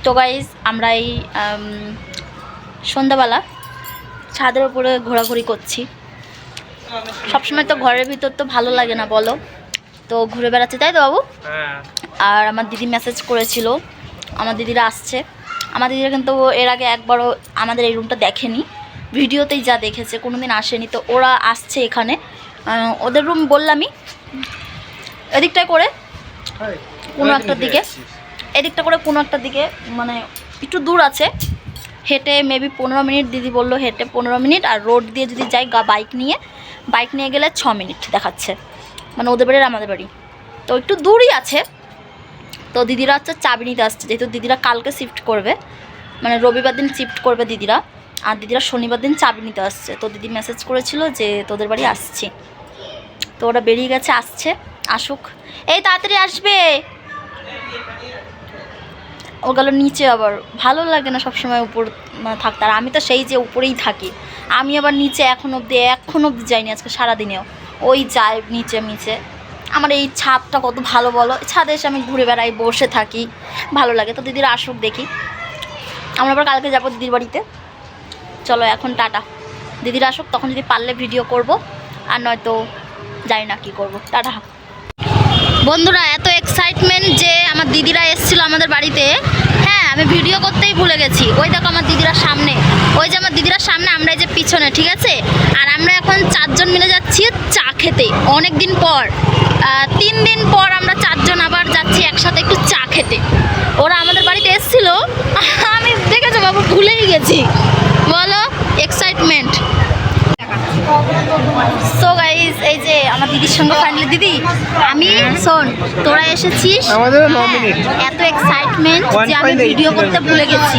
তো গাইজ আমরা এই সন্ধ্যাবেলা ছাদের উপরে ঘোরাঘুরি করছি। সবসময় তো ঘরের ভিতর তো ভালো লাগে না বলো, তো ঘুরে বেড়াচ্ছি, তাই তো বাবু? আর আমার দিদি মেসেজ করেছিল, আমার দিদিরা আসছে। আমার দিদিরা কিন্তু এর আগে একবারও আমাদের এই রুমটা দেখেনি, ভিডিওতেই যা দেখেছে, কোনো দিন আসেনি। তো ওরা আসছে এখানে, ওদের রুম বললামই এদিকটায় করে কোনো একটা দিকে, এদিকটা করে কোনো একটা দিকে, মানে একটু দূর আছে, হেঁটে মেবি 15 মিনিট, দিদি বললো হেঁটে 15 মিনিট, আর রোড দিয়ে যদি যাই বাইক নিয়ে গেলে 6 মিনিট দেখাচ্ছে, মানে ওদের বাড়ি আর আমাদের বাড়ি তো একটু দূরই আছে। তো দিদিরা হচ্ছে চাবি নিতে আসছে, যেহেতু দিদিরা কালকে শিফট করবে, মানে রবিবার দিন শিফট করবে দিদিরা, আর দিদিরা শনিবার দিন চাবি নিতে আসছে। তো দিদি মেসেজ করেছিল যে তোদের বাড়ি আসছি, তো ওরা বেরিয়ে গেছে, আসছে, আসুক, এই তাড়াতাড়ি আসবে। ও গেল নিচে, আবার ভালো লাগে না সবসময় উপর থাকতে, আর আমি তো সেই যে উপরেই থাকি, আমি আবার নিচে এখন অবধি যাইনি আজকে সারাদিনেও, ওই যায় নিচে। আমার এই ছাদটা কত ভালো বলো, ছাদে এসে আমি ঘুরে বেড়াই, বসে থাকি, ভালো লাগে। তো দিদিরা আসুক দেখি, আমরা আবার কালকে যাবো দিদির বাড়িতে। চলো এখন টাটা, দিদিরা আসুক, তখন যদি পারলে ভিডিও করব, আর নয়তো জানি না কি করব। টাটা বন্ধুরা, এত এক্সাইটমেন্ট যে আমার দিদিরা এসেছিলো আমাদের বাড়িতে। হ্যাঁ, আমি ভিডিও করতেই ভুলে গেছি। ওই দেখো আমার দিদিরা সামনে, ওই যে আমার দিদিরা সামনে, আমরা এই যে পিছনে, ঠিক আছে। আর আমরা এখন 4 জন মিলে যাচ্ছি চা খেতে, অনেক দিন পর, 3 দিন পর আমরা 4 জন আবার যাচ্ছি একসাথে একটু চা খেতে। ওরা আমাদের বাড়িতে এসেছিলো, আমি দেখেছো বাবু ভুলেই গেছি, বলো এক্সাইটমেন্ট। সো গাইস, এই যে আমার দিদির সঙ্গে ফাইনালি, দিদি আমি শোন, তোরা এসেছিস, এত এক্সাইটমেন্ট যে আমি ভিডিও করতে ভুলে গেছি।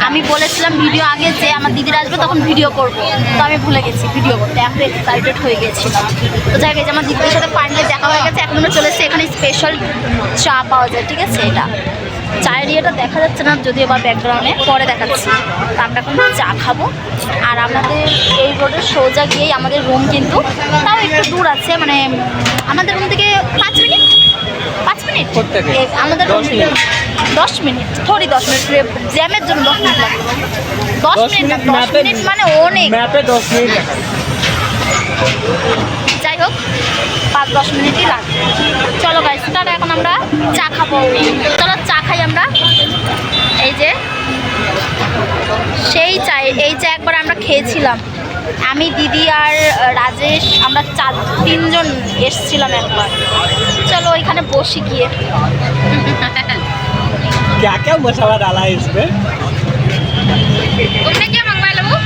আমি বলেছিলাম ভিডিও আগে যে আমার দিদিরা আসবে তখন ভিডিও করব, তো আমি ভুলে গেছি ভিডিও করতে, এত এক্সাইটেড হয়ে গেছিলাম। তো যাই হোক, আমার দিদিদের সাথে ফাইনালি দেখা হয়ে গেছে। এখন চলে এসেছে, এখানে স্পেশাল চা পাওয়া যায়, ঠিক আছে। এটা চায়ের ইয়েটা দেখা যাচ্ছে না যদিও, বা ব্যাকগ্রাউন্ডে পরে দেখাচ্ছি। তো আমরা এখন চা খাবো, আর আমাদের এই রোডের সোজা গিয়েই আমাদের রুম, কিন্তু তাও একটু দূর আছে, মানে আমাদের রুম থেকে 5 মিনিট আমাদের রুম থেকে 10 মিনিট, থোড়ি 10 মিনিট, জ্যামের জন্য 10 মিনিট লাগবে, 10 মিনিট মানে অনেক, যাই হোক 5-10 মিনিটই লাগবে। চলো গাইস, টাটা, এখন আমরা চা খাবো, চলো চা খাই আমরা। এই যে সেই চা, এই চা একবার আমরা খেয়েছিলাম, আমি, দিদি আর রাজেশ, আমরা 3 জন এসছিলাম একবার। চলো ওইখানে বসি গিয়ে। क्या मसाला डाला है इसमें? तुमने क्या मंगवाया लोगो?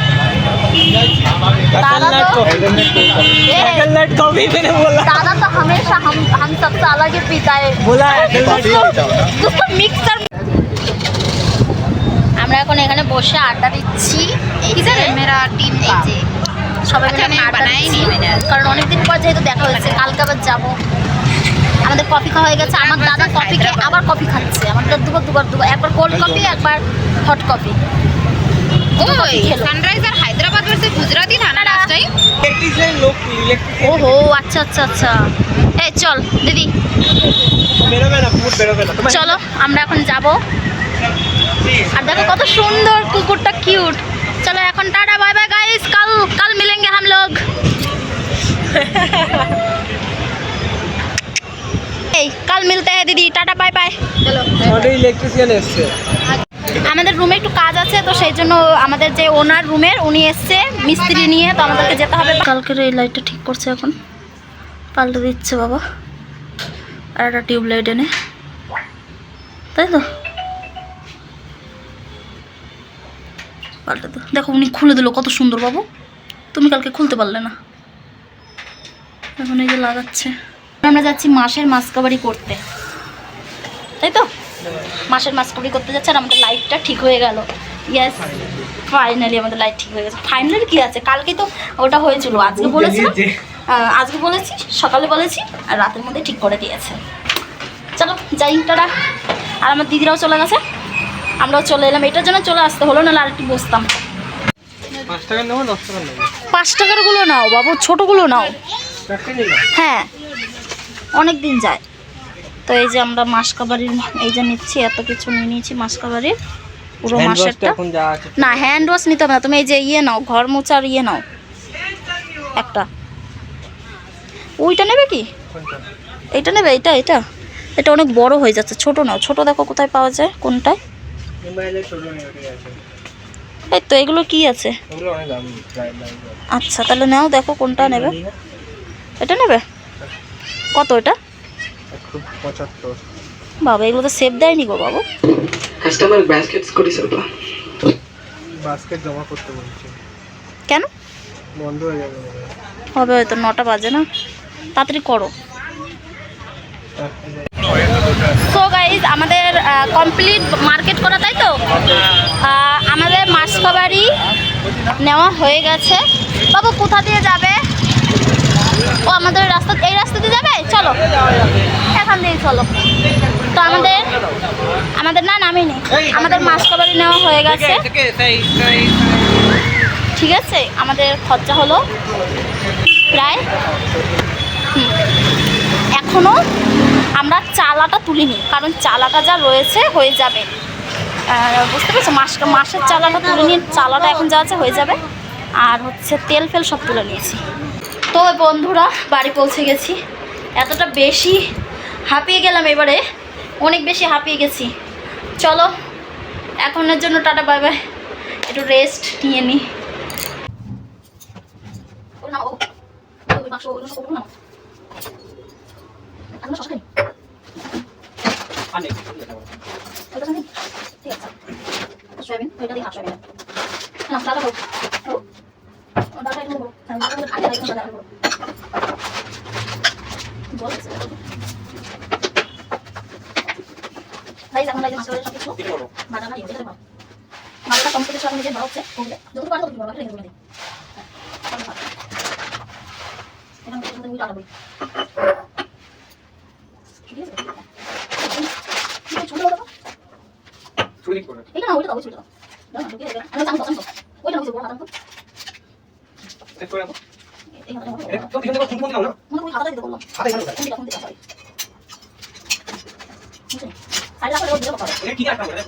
हेज़लनट कॉफी मैंने बोला। दादा तो हमेशा हम सबसे अलग ही पीता है, बोला उसको मिक्सर। আমরা এখন এখানে বসে আড্ডা দিচ্ছি, মেরা টিম সবাই মিলে আড্ডা দিচ্ছি, কারণ অনেকদিন পর যেহেতু দেখা হয়েছে, কালকে আবার যাবো। আমাদের কফি খাওয়া হয়ে গেছে, আমার দাদা কফি খেয়ে আবার কফি খাচ্ছে, আমাদের দুবার একবার কোল্ড কফি, একবার হট কফি। সানরাইজ আর হায়দ্রাবাদ ভার্সেস গুজরাটি থা না লাস্ট টাইম। ওহো, আচ্ছা। এই চল দিদি, চলো আমরা এখন যাব। আর দেখো কত সুন্দর কুকুরটা, কিউট। চলো এখন টাটা, বাই বাই গাইস, कल मिलेंगे हम लोग। कल मिलते हैं दीदी, टाटा बाय बाय। चलो, ইলেকট্রিশিয়ান এসছে, আমাদের রুমে একটু কাজ আছে, তো সেই জন্য আমাদের যে ওনার রুমের উনি এসছে মিস্ত্রি নিয়ে, তো আমাদেরকে যেতে হবে। কালকের এই লাইটটা ঠিক করছে, এখন পাল্টে দিচ্ছে বাবা, আর একটা টিউবলাইট এনে, তাই তো পাল্টে তো। দেখো উনি খুলে দিল, কত সুন্দর বাবু, তুমি কালকে খুলতে পারলে না, এখন এই যে লাগাচ্ছে। আমরা যাচ্ছি মাসের মাসকাবারি করতে, তাই তো মাসের মাসকাবারি করতে যাচ্ছে, আর আমাদের লাইটটা ঠিক হয়ে গেল। ইয়েস, ফাইনালি আমাদের লাইট ঠিক হয়ে গেছে। ফাইনালি কি আছে, কালকে তো ওটা হয়েছিল, আজকে বলেছি, সকালে বলেছি, আর রাতের মধ্যে ঠিক করে দিয়েছে। চলো যাই, টাটা। আর আমার দিদিরাও চলে গেছে, আমরাও চলে এলাম, এটার জন্য চলে আসতে হলো, না আর একটু বসতাম। 5 টাকা নেবো, 10 টাকা নেবো। 5 টাকারগুলো নাও বাবু, ছোটোগুলো নাও। হ্যাঁ, অনেক দিন যায়। তো এই যে আমরা মাসকাবারির এই যে নিচ্ছি, এত কিছু নিয়ে নিয়েছি মাসকাবারির। পুরো হ্যান্ড ওয়াশটা মাসেরটা। এখন যা আছে না হ্যান্ড ওয়াশ নিতে হবে না, তুমি এই যে ইয়ে নাও, ঘর মোছার ইয়ে নাও একটা। ওইটা নেবে কি? কোনটা? এইটা নেবে? এটা এটা এটা অনেক বড় হয়ে যাচ্ছে, ছোট নাও। ছোট দেখো কোথায় পাওয়া যায়, কোনটায়? মোবাইলে ছোট নেই, ওটাই আছে। এই তো এগুলো কি আছে? ওগুলো অনেক দাম প্রায় দাম। আচ্ছা তাহলে নাও, দেখো কোনটা নেবে। এটা নেবে? কত এটা? 175। বাবা এগুলো তো সেভ দেয়নি গো বাবু। ಕಸ್ಟಮರ್ ಬ್ಯಾಸ್ಕೆಟ್ಸ್ ಕೊಡಿ ಸ್ವಲ್ಪ. বাস্কেট জমা করতে বলছে, কেন? বন্ধ হয়ে যাবে মনে হয়। হবে হয়তো, 9টা বাজে না, তাড়াতাড়ি করো। সো গাইজ আমাদের কমপ্লিট মার্কেট করা, তাই তো? আমাদের মাসকবাড়ি নেওয়া হয়ে গেছে। বাবু কোথা দিয়ে যাবে? ও আমাদের রাস্তা, এই রাস্তা দিয়ে যাবে, চলো এখান দিয়ে চলো। তো আমাদের না নামিনি, আমাদের মাসকবাড়ি নেওয়া হয়ে গেছে। ঠিক আছে, আমাদের খরচা হলো প্রায় এখনও আমরা চালাটা তুলিনি, কারণ চালাটা যা রয়েছে হয়ে যাবে, বুঝতে পেরেছো? মাসের চালাটা তুলিনি, চালাটা এখন যা আছে হয়ে যাবে। আর হচ্ছে তেল ফেল সব তুলে নিয়েছি। তো বন্ধুরা বাড়ি পৌঁছে গেছি। এতটা বেশি হাঁপিয়ে গেলাম এবারে, অনেক বেশি হাঁপিয়ে গেছি। চলো এখনের জন্য টাটা বাই বাই, একটু রেস্ট নিয়ে নিই। চুরি করে চেক করে রাখো। এটা তো দিকে দেখো ফোন দাও না। হাতে এখানে দাও। এটা কি কাটটা করে?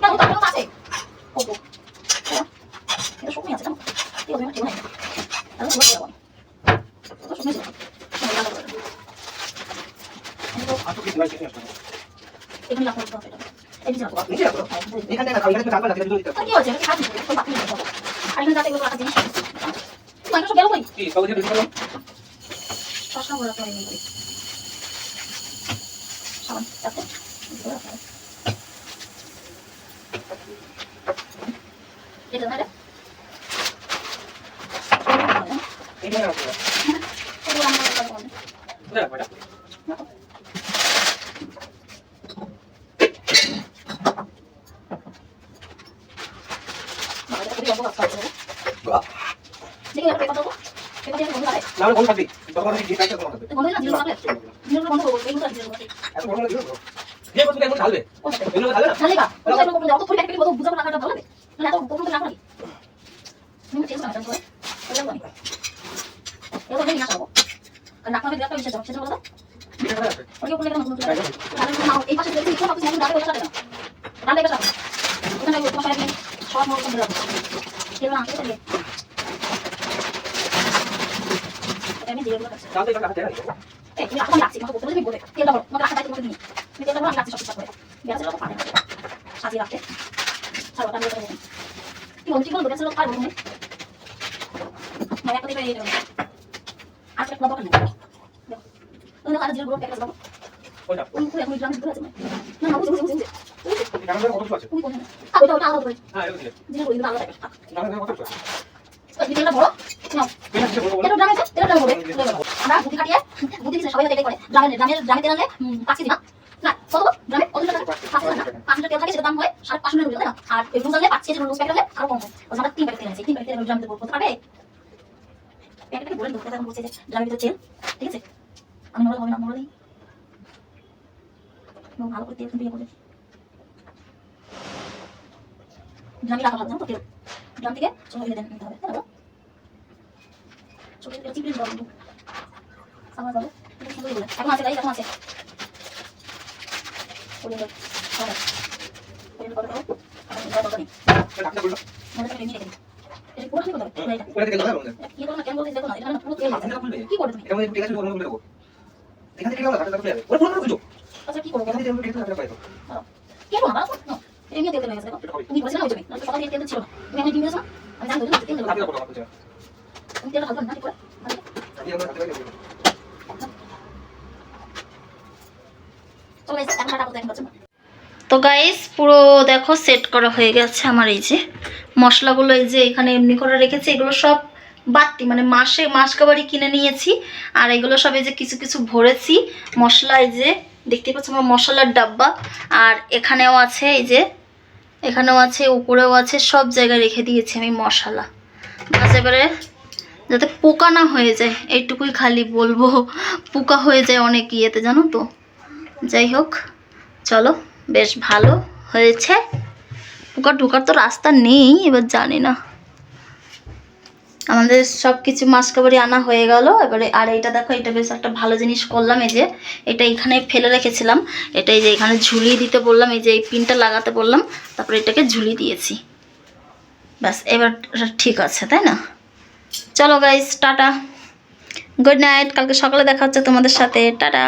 আর তো কিছু নাই, কিছু নাই। নিচে রাখো। এখানে না, এখানে তো কাটবা না, দিতে দাও। কি সব দিয়ে দিতে দাও। এখানে রাখো। কোথায় রাখো এটা? না আমি কোন খাবি? তখন আমি গিয়ে কাটতে কোন খাবে? এত বড় না দিও। যে কত কেমন ঢালবে? এগুলো ঢালবে না? তাহলে এটা কাটতে হবে। কোনটা? এটা আমাদের কত আছে? হ্যাঁ এটা দিলে। আমাদের কত আছে? এটা বড় নাও। এটা বড় বড়। এটা বড়। আমরা বুদ্ধি খাটিয়ে বুদ্ধি দিলে সবাই এটাই করে। গ্রামে তেল আনলে 5 কেজি না। না, কত গ্রামে কত টাকা? 5 টাকা। 5 টাকা তেল থাকে, সেটা দাম হয় 550 টাকা, তাই না? আর এই রুজ আনলে 5 কেজি রুজ প্যাকেট আনলে আরো কম হয়। আমরা 3 প্যাকেট তেল আনছি। 3 প্যাকেট তেল গ্রামে বলতে পারবে? প্যাকেটটাকে বলে দিতে এখন বলছে যে গ্রামে ভিতরে তেল, ঠিক আছে? আমি বলে হবে না, বলে দিই। ভালো করে তেল দিয়ে বলে। গ্রামে রাখা ভালো না তো তেল। গ্রাম থেকে সবাই এনে নিতে হবে, তাই না? ছোট ছোট চিপড়ি দাও বন্ধু। সামনে যাবে। এখন আছে গাইস, এখন আছে। ওই দাও। ওই দাও। ওই দাও। এমনি রেখে দিই। এটা পুরো ঠিক করতে হবে না, এটা কি করো না কেন বলতে দেখো না, এটা না পুরো তেল আছে। কি করবে তুমি? আচ্ছা কি করবো? কেন না বাবা? না এমনি তেল হয়ে গেছে দেখো। তুমি বলেছিলে না ওই জমি, না তো সকালে তেল ছিল না। তুমি এখন ডিম দিয়েছো না? আমি জানি তো তেল দেবো। তুমি তেলটা ঢালবে না ঠিক করে? চলো এই একটা টাকা দেখো বাচ্চা। তো গাইস পুরো দেখো সেট করা হয়ে গেছে আমার। এই যে মশলাগুলো এই যে এখানে এমনি করে রেখেছি, এগুলো সব বাড়তি মানে মাসকাবারি কিনে নিয়েছি। আর এগুলো সব এই যে কিছু কিছু ভরেছি মশলা। এই যে দেখতে পাচ্ছ আমার মশলার ডাব্বা। আর এখানেও আছে, এই যে এখানেও আছে, উপরেও আছে, সব জায়গায় রেখে দিয়েছি আমি মশলা। বাস এবারে যাতে পোকা না হয়ে যায় এইটুকুই খালি বলবো, পোকা হয়ে যায় অনেক ইয়েতে জানো তো। যাই হোক চলো, বেশ ভালো হয়েছে। পোকা ঢোকার তো রাস্তা নেই, এবার জানি না। আমাদের সব কিছু মাসকাবারি আনা হয়ে গেল এবারে। আর এইটা দেখো, এটা বেশ একটা ভালো জিনিস করলাম। এই যে এটা এখানে ফেলে রেখেছিলাম, এটা এই যে এখানে ঝুলিয়ে দিতে বললাম, এই যে এই পিনটা লাগাতে বললাম, তারপরে এটাকে ঝুলিয়ে দিয়েছি। ব্যাস এবার ঠিক আছে, তাই না? চলো গাইস, টাটা, গুড নাইট। কালকে সকালে দেখা হচ্ছে তোমাদের সাথে, টাটা।